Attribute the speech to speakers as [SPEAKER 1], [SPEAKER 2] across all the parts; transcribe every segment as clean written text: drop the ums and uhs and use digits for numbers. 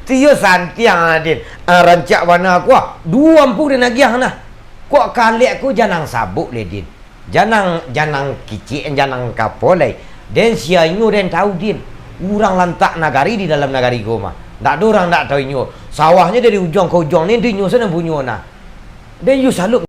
[SPEAKER 1] Tio santiang Adin. Rancak warna aku. 20 dia nagiah nah. Kok kali aku janang sabuk le Din. Janang kicik, janang kapolai. Dan sia inyo dan tahu Din. Urang lantak nagari di dalam nagari goma. Tak ada orang tak tahu inyo. Sawahnya dari ujung ke ujung ni inyo sana bunyo nah. Dan you salut.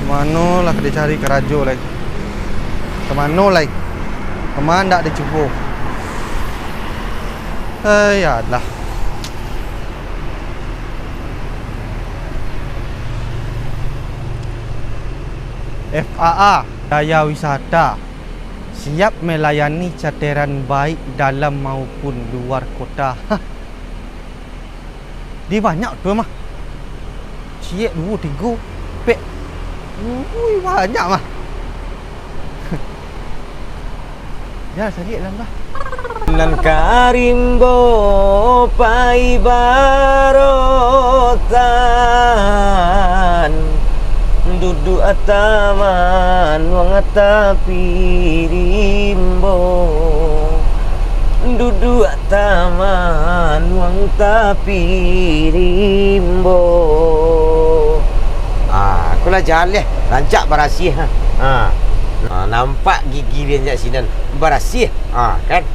[SPEAKER 2] Kemana lah dia cari kerajo lagi? Kemana lagi? Kemana tak dicuba? Ya lah. FAA Daya Wisata siap melayani cateran baik dalam maupun luar kota. Dia banyak tu mah. Ciek 2 3 pek. Banyak mah. Ya, sakit lah bah.
[SPEAKER 1] Nan karimbo pai barotan duduk ataman wang atapirimbo duduk ataman wang tapirimbo. Aku lah jalan rancak berasih nampak gigi dia kat sini berasih kan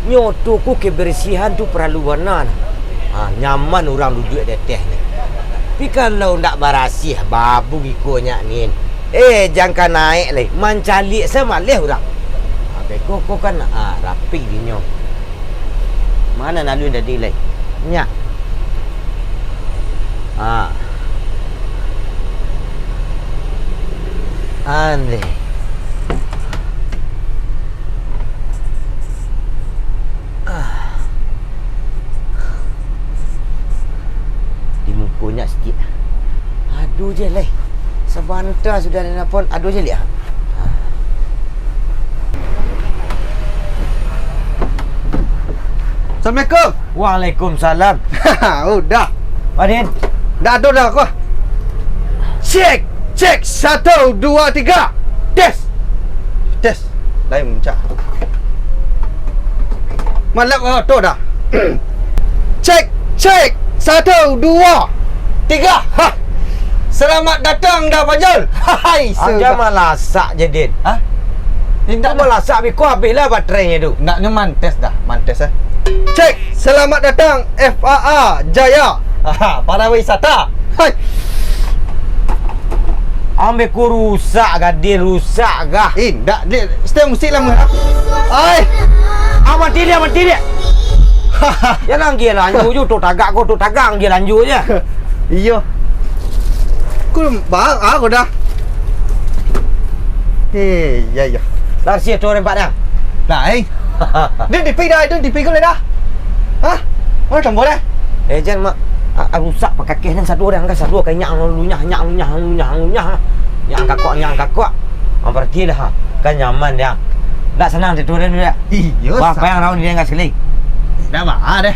[SPEAKER 1] nyotoku kebersihan tu perlu warna nyaman orang duduk di atas ni. Tapi kalau nak berasih babu gikonya ni jangan naik lagi mancalik semalih orang kau kan rapi dia mana lalu dah delay nyak Ande. Dimukunya sikit. Aduh je leh. Sebentar sudah nelpon. Aduh je lihat.
[SPEAKER 2] Assalamualaikum.
[SPEAKER 1] Waalaikumsalam.
[SPEAKER 2] Udah.
[SPEAKER 1] Adin.
[SPEAKER 2] Dah ada dah aku. Cek 1 2 3. Tes. Lain mencak. Malap tu dah. Cek 1 2 3. Selamat datang dah Fajal. Hai.
[SPEAKER 1] Aja malasak je Din. Tidak malasak habis kau habislah baterainya tu.
[SPEAKER 2] Nak mantes dah. Mantes Cek. Selamat datang FAA Jaya. Para wisata. Hai.
[SPEAKER 1] Ambil ku rusak Din, rusak kah?
[SPEAKER 2] Tak dia setiap mesti lama. Ai.
[SPEAKER 1] Mati dia. Jangan dia lanjut je tu tagak kau tu tagang dia lanjut je.
[SPEAKER 2] Iya. Ku bang aku dah. Ya.
[SPEAKER 1] Lar sia tu rempat dah.
[SPEAKER 2] Lại. Đi pi đây, đi pi có lên đó. Hả? Mana tombol dah?
[SPEAKER 1] Jangan mak rusak pakai kaki dan satu orang kan satu kayak lunyah nyang kakak berarti dah kan nyaman dia tak senang tidur dia apa yang raun dia enggak sekali
[SPEAKER 2] dah bah deh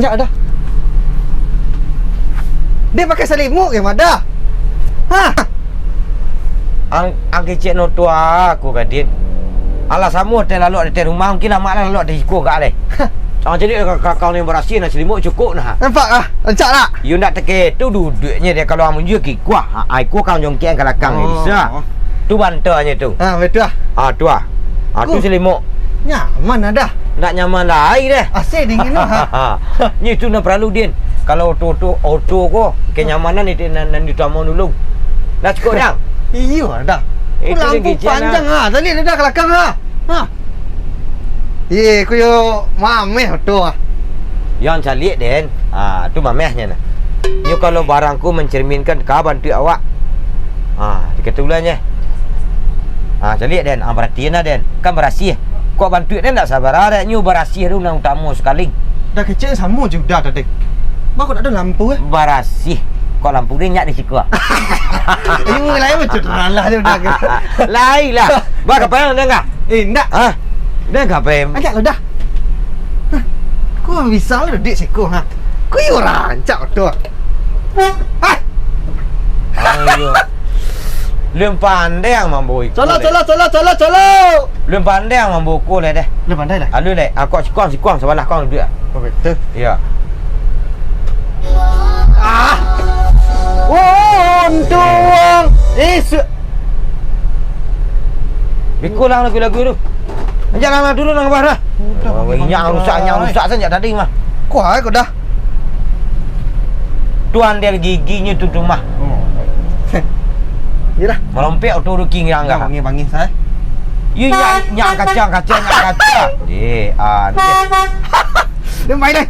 [SPEAKER 2] enggak ada dia pakai selimut ke mana
[SPEAKER 1] ang kecik no tua aku Kadin alah samu hotel lalu di rumah mungkin amak lalu di hiko gak leh jadi kau ni berasih nak selimut cukup nah.
[SPEAKER 2] Nampak Rancak tak?
[SPEAKER 1] You nak teke tu duduknya dia kalau amun je kikuah. Aku kau jongkeng ke belakang ni bisa. Tu bantalnya tu.
[SPEAKER 2] Betul ah.
[SPEAKER 1] Tu tu selimut.
[SPEAKER 2] Nyaman ada.
[SPEAKER 1] Nak nyaman lah air deh.
[SPEAKER 2] Asyik dingin
[SPEAKER 1] Ni tu nak perlu Din. Kalau auto ko kenyamanan itu nan ditambah dulu. Dah cukup dah.
[SPEAKER 2] Iya dah.
[SPEAKER 1] Itu
[SPEAKER 2] lampu panjang tadi ada ke belakang ku yo mameh tu
[SPEAKER 1] Yang calik Den. Tu mamehnya nah. You kalau barangku mencerminkan kau bantu awak. Kebetulannya. Calik Den. Perhatian Den. Kan berasih. Kau bantu Den tak sabar ada. You berasih tu yang utama sekali.
[SPEAKER 2] Dah kecil sama je dah tadi. Mak tak ada lampu
[SPEAKER 1] Berasih. Kau lampu dia nyak di siku.
[SPEAKER 2] Ini lain macam lah dia dah.
[SPEAKER 1] Lain lah. Bak apa yang dah enggak?
[SPEAKER 2] Enggak.
[SPEAKER 1] Dah enggak apa?
[SPEAKER 2] Agak lo dah. bisa lu dik seko ha. Ku yo rancak tu. Hai.
[SPEAKER 1] Ayo. Lem pandai ang mambu ikut.
[SPEAKER 2] Colo.
[SPEAKER 1] Lem pandai ang mambu ko le deh.
[SPEAKER 2] Lu pandai lah.
[SPEAKER 1] Alu le, aku sikuang sebelah kau duduk.
[SPEAKER 2] Oh, betul.
[SPEAKER 1] Ya.
[SPEAKER 2] Ah. Untung.
[SPEAKER 1] Bikul lang lagu-lagu tu. Jangan lama dulu nang bawah dah. Yang rusak saja tadi mah.
[SPEAKER 2] Kuai kau dah.
[SPEAKER 1] Tuan dia giginya tu mah.
[SPEAKER 2] Yalah.
[SPEAKER 1] Melompek tu ruking yang enggak.
[SPEAKER 2] Bangi saya.
[SPEAKER 1] You yang kacang. Ni.
[SPEAKER 2] Dia main dah.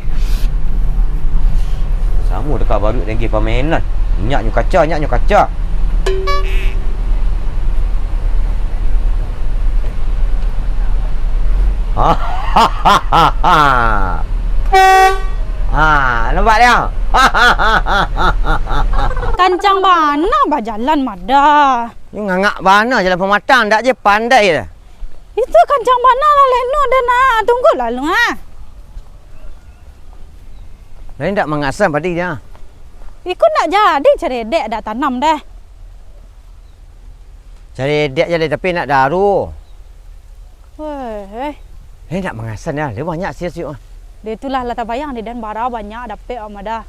[SPEAKER 1] Sama dekat baru lagi permainan. Nyaknya kaca. Nampak dia?
[SPEAKER 3] Kancang mana bah jalan mada?
[SPEAKER 1] You ngangak mana jalan pematang dak je pandai dah.
[SPEAKER 3] Itu kancang mana lah leno dah nak. Tunggu lalu ha.
[SPEAKER 1] Lain dak mengasam padi dia.
[SPEAKER 3] Ikut nak jadi ceredek dah tanam dah.
[SPEAKER 1] Cari dek je tapi nak daru.
[SPEAKER 3] Weh.
[SPEAKER 1] Lain dak mengasam dia. Dia banyak sia-sia.
[SPEAKER 3] Dia itulah lah tak bayang di den bara banyak dapat amada.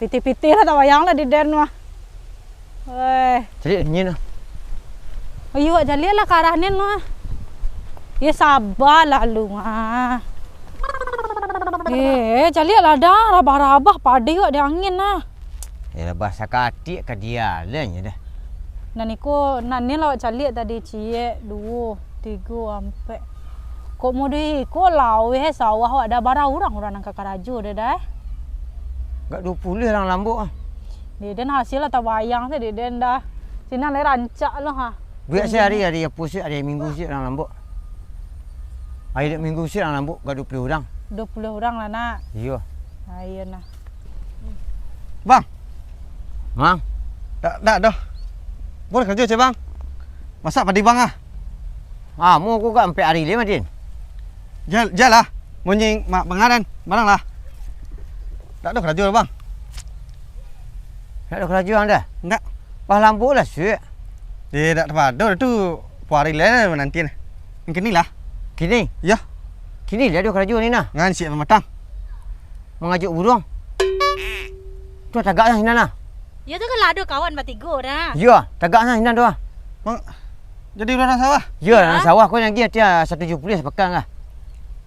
[SPEAKER 3] Piti-piti lah tak bayang lah di den mah. Weh.
[SPEAKER 1] Cari ni nah.
[SPEAKER 3] Ayo jali lah ke arah ni mah. Ya sabar lah lu ha. Jali lah dah rabah-rabah padi kok di angin lah.
[SPEAKER 1] Ya bahasa katik ke dia lainnya dah.
[SPEAKER 3] Nah ni lah jali tadi cie 2, 3 sampai. Kok mau di ko lawe sawah wak ada bara orang nang Kakarajo dah.
[SPEAKER 1] Enggak 20 orang lambuk ah.
[SPEAKER 3] Di den hasil lah tak bayang tadi den dah. Sina le rancak lah ha.
[SPEAKER 1] Biar sehari ada yang pusing, ada yang minggu sih orang lambuk. Ada minggu sih orang lambuk enggak 20 orang.
[SPEAKER 3] 20 orang lah nak.
[SPEAKER 1] Iya.
[SPEAKER 3] Ayo nah.
[SPEAKER 2] Bang.
[SPEAKER 1] Mang.
[SPEAKER 2] Dah dah. Boleh kerja je bang. Masak padi bang ah.
[SPEAKER 1] Mu aku kat 4 hari le Madin.
[SPEAKER 2] Jalah. Munying mak bengaran. Barang lah. Tak ada kerja bang.
[SPEAKER 1] Tak ada kerajaan dah.
[SPEAKER 2] Enggak.
[SPEAKER 1] Pas lambuk lah syuk.
[SPEAKER 2] Dia tak ada tu. Puari lain nanti ni. Mungkin ni lah.
[SPEAKER 1] Kini.
[SPEAKER 2] Ya.
[SPEAKER 1] Kini dia ada kerajaan ni nah.
[SPEAKER 2] Ngan siap matang.
[SPEAKER 1] Mengajuk burung. Tu tagak yang hinan lah.
[SPEAKER 3] Ya tu kan lah ada kawan bertiga dah.
[SPEAKER 1] Ya, tagak yang hinan tu ah.
[SPEAKER 2] Bang. Jadi orang sawah.
[SPEAKER 1] Ya, dalam sawah kau yang dia 170 sepekan lah.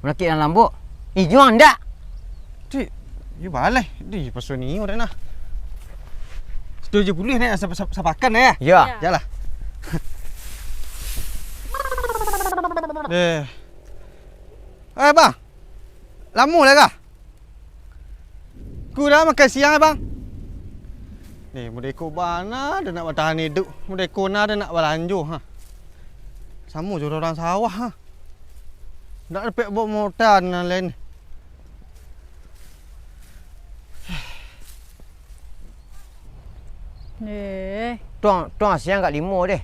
[SPEAKER 1] Melakik dalam lambuk. Juang tak?
[SPEAKER 2] Cik. You balai. Di pasal ni orang nak. 70 ni sepakan ya.
[SPEAKER 1] Ya.
[SPEAKER 2] Jalah. Bang. Lama lah kah? Ku dah makan siang bang. Ni mudeko bana dia nak bertahan hidup. Mudeko na dia nak berlanjut ha. Sama je orang sawah ha. Nak dapat bawa motor dan lain.
[SPEAKER 1] Tuang siang kat 5 deh.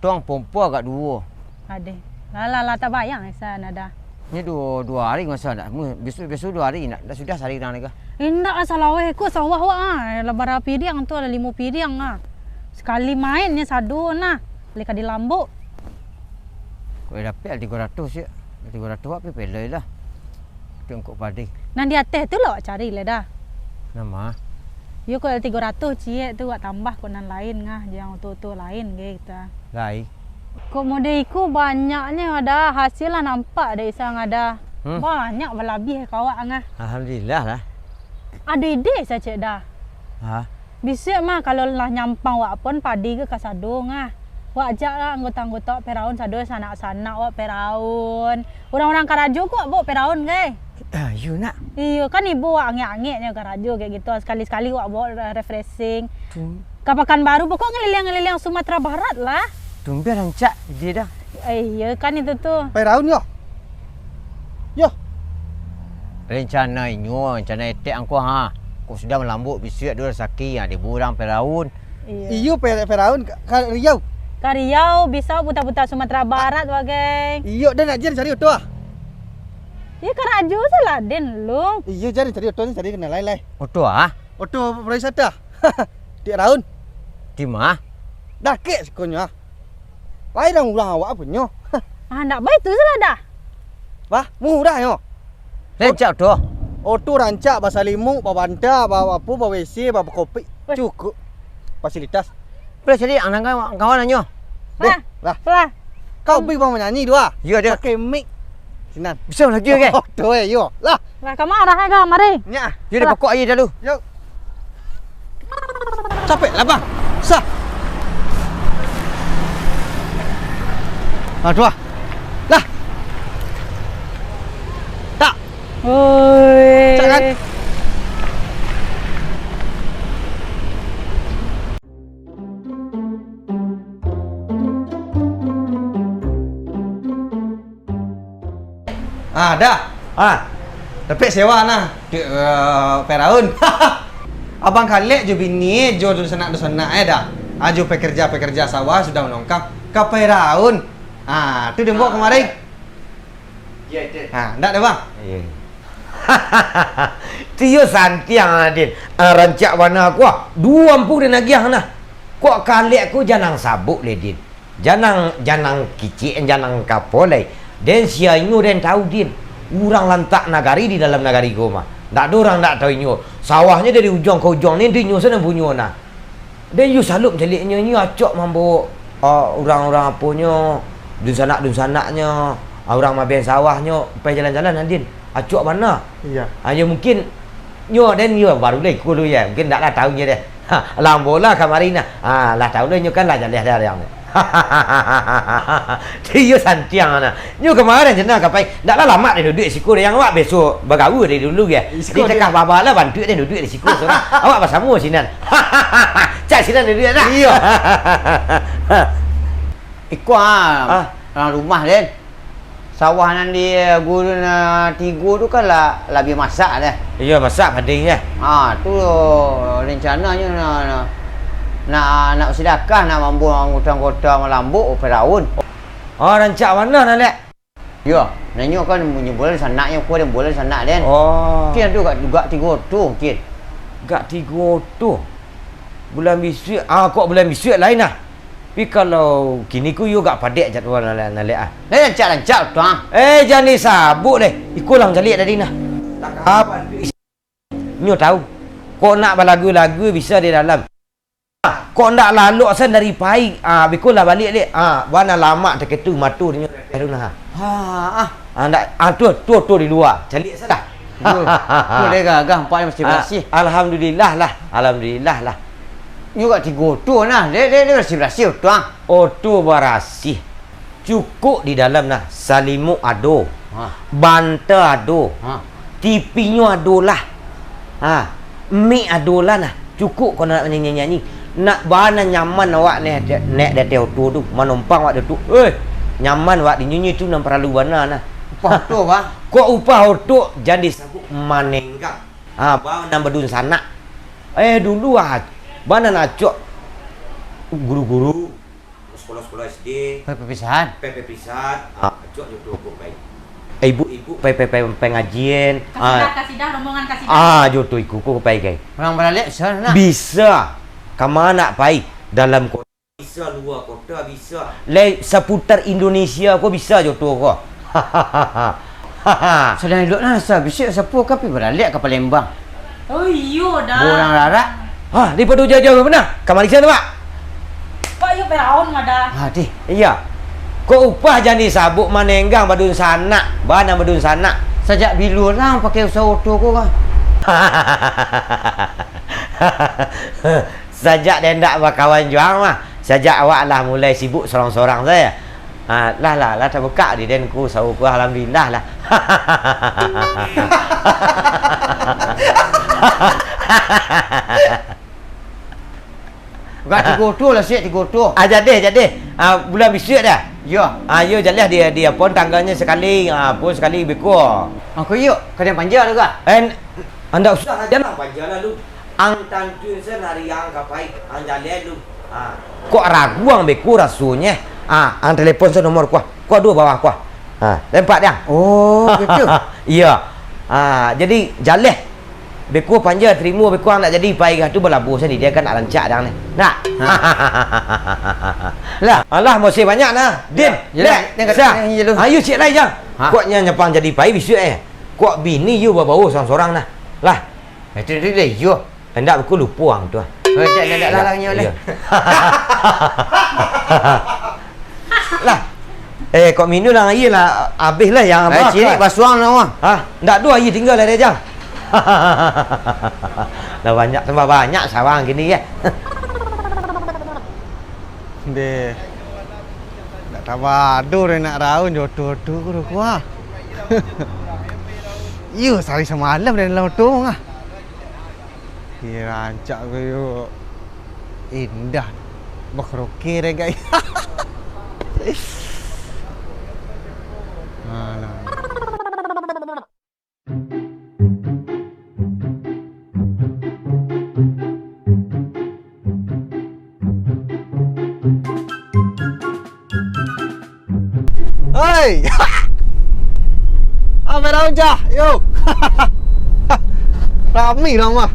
[SPEAKER 1] Tuang perempuan kat 2.
[SPEAKER 3] Ada. Lah tak bayang sana dah.
[SPEAKER 1] Ni 2 hari masa nak. Besok 2 hari nak. Dah sudah sehari dah ni ke?
[SPEAKER 3] Indak salah weh ko sawah wak ah. Lebara piring tu ada 5 piring ah. Sekali mainnya sadu nah. Leka di lambuk.
[SPEAKER 1] Kau dapat 300 ya. 300 apa pelai lah. Tengok padi.
[SPEAKER 3] Nan di atas tu lah cari le dah.
[SPEAKER 1] Nama.
[SPEAKER 3] Yo ko 300 cie tu wak tambah konan lain ngah yang tu lain ge kita.
[SPEAKER 1] Lai.
[SPEAKER 3] Kok mode iku banyaknya ada hasil lah nampak ada isang ada. Banyak berlebih kawak ngah.
[SPEAKER 1] Alhamdulillah lah.
[SPEAKER 3] Ada ide saja dah.
[SPEAKER 1] Ha.
[SPEAKER 3] Bisa mah kalau lah nyampang wak pun padi ke kasado ngah. Wak ajak lah anggota-anggota Peraun sado sanak-sanak wak Peraun. Orang-orang Karajo kok bawa Peraun ke?
[SPEAKER 1] You nak.
[SPEAKER 3] Iya kan ibu wak angin-anginnya Karajo kayak gitu. Sekali-sekali wak bawa refreshing. Kapakan baru pokok ngeliling-ngeliling Sumatera Barat lah.
[SPEAKER 1] Tumben rancak dia dah.
[SPEAKER 3] Iya kan itu tuh.
[SPEAKER 2] Peraun yo. Yo.
[SPEAKER 1] Rencana etek angku ha. Kau sudah melambuk bisik dua saki ada burang Peraun.
[SPEAKER 2] Iyo Peraun ke Riau.
[SPEAKER 3] Ke Riau bisa buta-buta Sumatera Barat wagai.
[SPEAKER 2] Iyo dah nak cari tu ah.
[SPEAKER 3] Ya keraju salah den lung.
[SPEAKER 2] Iya jadi tadi oto ni tadi kena lai-lai.
[SPEAKER 4] Oto ah?
[SPEAKER 2] Oto perisata. Dia raun.
[SPEAKER 4] Di mana?
[SPEAKER 2] Dah kek sekonya. Lai dah urang awak punya.
[SPEAKER 3] Ah ndak baik tu salah dah.
[SPEAKER 2] Wah, murah yo.
[SPEAKER 4] Lencak tu.
[SPEAKER 2] Oto rancak bahasa limau, bawa banda, bawa apa, bawa WC, bawa kopi. Cukup. Fasilitas.
[SPEAKER 4] Boleh jadi anak kawan nyo.
[SPEAKER 2] Deh, lah.
[SPEAKER 3] Lah.
[SPEAKER 2] Kau pergi bawa menyanyi dua.
[SPEAKER 4] Ya dia.
[SPEAKER 2] Pakai mic. Sinan.
[SPEAKER 4] Bisa lagi ke?
[SPEAKER 2] Oto yo. Lah.
[SPEAKER 3] Lah kamu arah ke mari.
[SPEAKER 2] Nya.
[SPEAKER 4] Dia dah pokok air dulu.
[SPEAKER 2] Yuk. Capek lah bang. Sah. Aduh. Lah. Tak.
[SPEAKER 3] Oi.
[SPEAKER 2] Jangan. Dah. Dapat sewa nah di Peraun. Abang Khalid je bini jo sana dah. Jo pekerja sawah sudah menongkap ke Peraun. Tu dia bawa kemarin.
[SPEAKER 1] Ya, itu.
[SPEAKER 2] Ndak ada bang.
[SPEAKER 1] Ya. Tio santiang Adin. Rancak warna aku. Dua ampuk dia nagiah nah. Kok kalik aku janang sabuk le Din. Janang kicik janang kapolai. Dan sia inyo dan tahu Din. Urang lantak nagari di dalam nagari goma. Ndak ada orang ndak tahu inyo. Sawahnya dari ujung ke ujung ni dinyo sana bunyo nah. Dan you salup jeliknya ni acok mambo orang-orang apunyo. Dun sanaknya. Orang mabeng sawahnya pergi jalan-jalan Adin. Acok mana?
[SPEAKER 2] Iya.
[SPEAKER 1] Ya mungkin nyo dan nyo baru dah ikut dulu ya. Mungkin tak lah tahu dia. Alam bola kemarin nah. Lah tahu dah nyo kan lah jalan dah yang ni. Dia santiang nah. Nyo kemarin jenah kapai. Tak lah lama dia duduk di siku yang awak besok bergaul dari dulu ya. Dia tekah baba lah bantu dia duduk di siku seorang. Awak bersama sinan. Cak sinan duduk dah.
[SPEAKER 2] Iya.
[SPEAKER 4] Ikut rumah Den. Sawah nan di guru na tiga tu kan lebih masak dah.
[SPEAKER 1] Ya masak penting ya.
[SPEAKER 4] Tu rencananya nak sedekah nak mampu ngutang kota Melambuk Peraun.
[SPEAKER 1] Rancak mana nak lek?
[SPEAKER 4] Ya, nanya kan punya bulan sanaknya ku dan bulan sanak Den. Mungkin tu juga tiga tu mungkin.
[SPEAKER 1] Gak tiga tu. Bulan bisik. Kok bulan bisik lain lah. Tapi kalau kini ku you gak padek jadual nalek ah.
[SPEAKER 4] Lancak tu
[SPEAKER 1] Jangan disabuk deh. Ikulang jalik tadi nah. Tak apa. Nyo tahu. Kok nak berlagu-lagu bisa di dalam. Kok nak lalu asan dari pai. Bikulah balik dek. Wana lama terketu matu dia nyo nah. Tu di luar. Jalik salah.
[SPEAKER 4] Tu dia gagah empat mesti bersih.
[SPEAKER 1] Alhamdulillah lah.
[SPEAKER 4] Juga tiga tu nah. Dia bersih-bersih tu
[SPEAKER 1] Tu berasih. Cukup di dalam nah. Salimu ado. Banta ado. Tipinya ado lah. Mi ado lah nah. Cukup kau nak nyanyi-nyanyi. Nak bana nyaman awak nek dah tu menumpang awak tu. Nyaman awak dinyanyi tu nak perlu bana nah.
[SPEAKER 4] Upah tu bang.
[SPEAKER 1] Kok upah tu jadi sabuk manenggak. Bawa nak berdun sana. Dulu bana nak cok guru-guru sekolah-sekolah SD.
[SPEAKER 4] Perpisahan.
[SPEAKER 1] Pisan. Cok tu aku baik. Ibu-ibu pengajian.
[SPEAKER 3] Kasidah rombongan kasidah.
[SPEAKER 1] Jodoh ikut ku pai kai.
[SPEAKER 4] Orang balik sana.
[SPEAKER 1] Bisa. Kamu nak pai dalam kota bisa, luar kota bisa. Seputar Indonesia kau bisa jodoh kau.
[SPEAKER 4] Sedang hidup lah bisik siapa kapi balik ke Palembang.
[SPEAKER 3] Oh iya dah.
[SPEAKER 4] Orang larat.
[SPEAKER 1] Daripada jauh-jauh mana? Kamar di sana pak.
[SPEAKER 3] Pak yo Peraun ada.
[SPEAKER 4] Deh.
[SPEAKER 1] Iya. Kau upah jadi sabuk manenggang badun sana. Bana badun sana.
[SPEAKER 4] Sejak bila orang pakai usaha auto kau kan?
[SPEAKER 1] Sejak dia tak berkawan juang mah. Sejak awak lah mulai sibuk sorang-sorang saya. Lah terbuka di den ku sahu ku alhamdulillah lah.
[SPEAKER 4] Gak tiga tu lah siap tiga tu.
[SPEAKER 1] Jadi. Bulan bisik dah.
[SPEAKER 4] Ya.
[SPEAKER 1] Yo jalan dia pun tangganya sekali. Pun sekali beku.
[SPEAKER 4] Aku yuk kadang panjang juga.
[SPEAKER 1] Anda usah jalan panjang lah lu. Ang tantun sen hari yang kapai ang jalan lu. Kok ragu ang beku rasanya. Ang telepon sen nomor kuah. Kuah dua bawah kuah. Lempak dia.
[SPEAKER 4] Oh, gitu.
[SPEAKER 1] Ya. Jadi jalan. Beku panja terima beku nak jadi pai tu berlabuh sini dia kan nak rancak dah ni. Nak. Lah, alah masih banyak nah. Din. Ayo cik lai jang. Kuatnya nyepang jadi pai bisu Kuat bini you bawa seorang-seorang nah. Lah.
[SPEAKER 4] Itu dia yo.
[SPEAKER 1] Hendak beku lupa hang tu.
[SPEAKER 4] Tak larangnya oleh.
[SPEAKER 1] Lah. Kau minum lah air lah. Habis lah yang abang.
[SPEAKER 4] Ciri basuang lah orang.
[SPEAKER 1] Ndak dua air tinggal lah dia jang. Dah banyak tambah banyak sawang gini ya.
[SPEAKER 2] Deh. Tak tahu nak raun jodoh-jodoh ku kuah. Yo sehari semalam dalam tong ah. Dia rancak ku yo. Indah. Bakroke deh guys. Alah. Hei. Apa dah ucah? Yo. Ramai dah mah.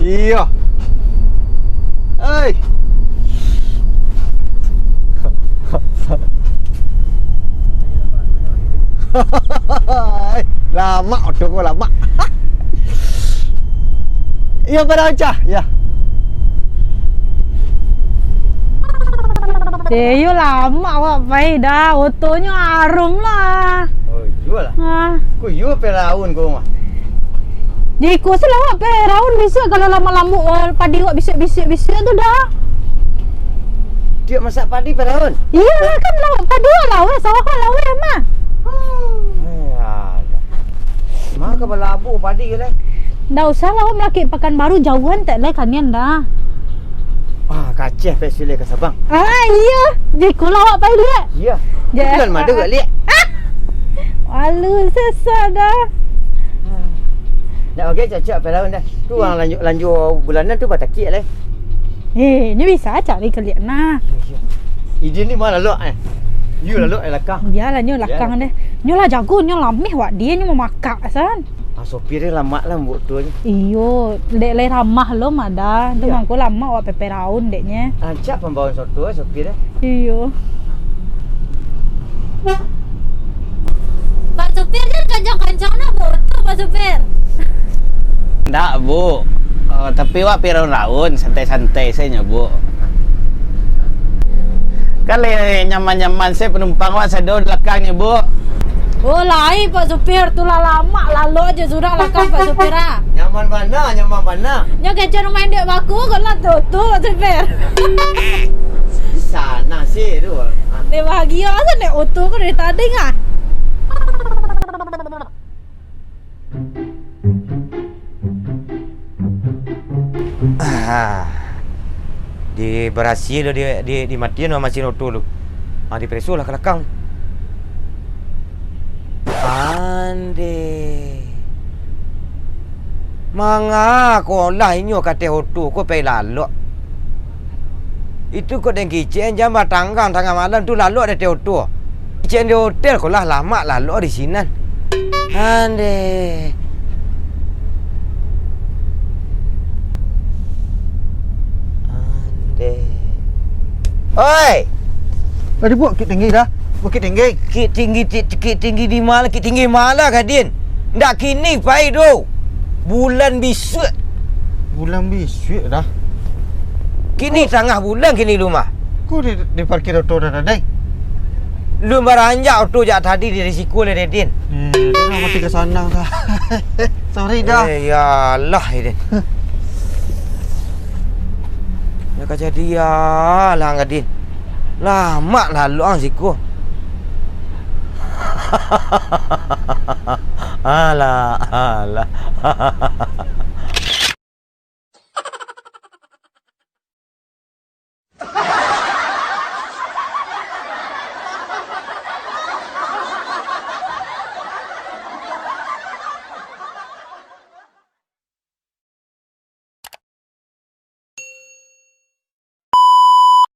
[SPEAKER 2] Iya. Hei. Lama otak gua lama. Iya pada ucah. Ya.
[SPEAKER 3] Yo lama awak pai dah. Otonya arum lah.
[SPEAKER 4] Oh, jual lah.
[SPEAKER 3] Ha.
[SPEAKER 4] Ku you peraun ku mah.
[SPEAKER 3] Jadi ku selawat pe raun bisa kalau lama-lama padi awak bisik-bisik tu dah.
[SPEAKER 4] Dia masak padi peraun.
[SPEAKER 3] Iya kan lawat padi lawe sawah lawe mah.
[SPEAKER 4] Maka balabu padi ke lah.
[SPEAKER 3] Dah usah lah awak melaki pakan baru jauhan tak leh kanian dah.
[SPEAKER 4] Kaceh pesile ke Sabang.
[SPEAKER 3] Iya. Jadi ku lawak pai lihat.
[SPEAKER 4] Ya. Bulan madu gak lihat.
[SPEAKER 3] Alu sesat dah.
[SPEAKER 4] Nak okey cacak peraun dah. Tu orang lanjut bulanan tu batakik lah.
[SPEAKER 3] Ni bisa cari kalian nah.
[SPEAKER 4] Idin ni mana lalu You lalu lakang.
[SPEAKER 3] Biarlah nyo lakang deh. Nyo lah jago, nyo lamih wak dia nyo memakak san.
[SPEAKER 4] Sopir dia lama lah buat tu aja.
[SPEAKER 3] Iyo, dek le ramah lo ada. Tu mangko lama wak pepe raun deknya.
[SPEAKER 4] Ancak pembawa soto sopir dia.
[SPEAKER 3] Iyo.
[SPEAKER 5] Pak supir dia kencang-kencang nak betul Pak supir.
[SPEAKER 6] Tak bu, tapi wak pirun raun santai-santai saya bu. Kalau nyaman-nyaman saya penumpang wak saya di belakangnya bu.
[SPEAKER 5] Oh lain Pak supir tu lah lama lalu aja sudah lakang Pak supir ah.
[SPEAKER 4] Nyaman mana? Nyaman mana?
[SPEAKER 5] Nya kejar main dek baku kalau tu Pak supir.
[SPEAKER 4] Di sana sih tu.
[SPEAKER 5] Dia bahagia kan dek auto kan dari tadi ngah.
[SPEAKER 1] Di berhasil di matian sama mesin auto lu. Di preso lah ke belakang. Ande. Manga ko lah inyo kate auto ko pai lalok. Itu ko deng kicen jam tanggang malam tu lalok ada auto. Kicen di hotel ko lah lama lalok di sinan. Ande. Oi.
[SPEAKER 2] Tadi buat kit tinggi dah. Bukit tinggi.
[SPEAKER 1] Kit tinggi di mana? Kit tinggi mana Kadin? Ndak kini pai tu. Bulan bisut.
[SPEAKER 2] Bulan bisut dah.
[SPEAKER 1] Kini tengah bulan kini rumah.
[SPEAKER 2] Kau di parkir auto dah dah.
[SPEAKER 1] Lu beranjak auto jak tadi di risiko le Din.
[SPEAKER 2] Dia nak mati ke sana dah. Sorry dah.
[SPEAKER 1] Ya Allah Din. Nak jadi ya lah Kadin. Lama lah lu ang siku. Alah.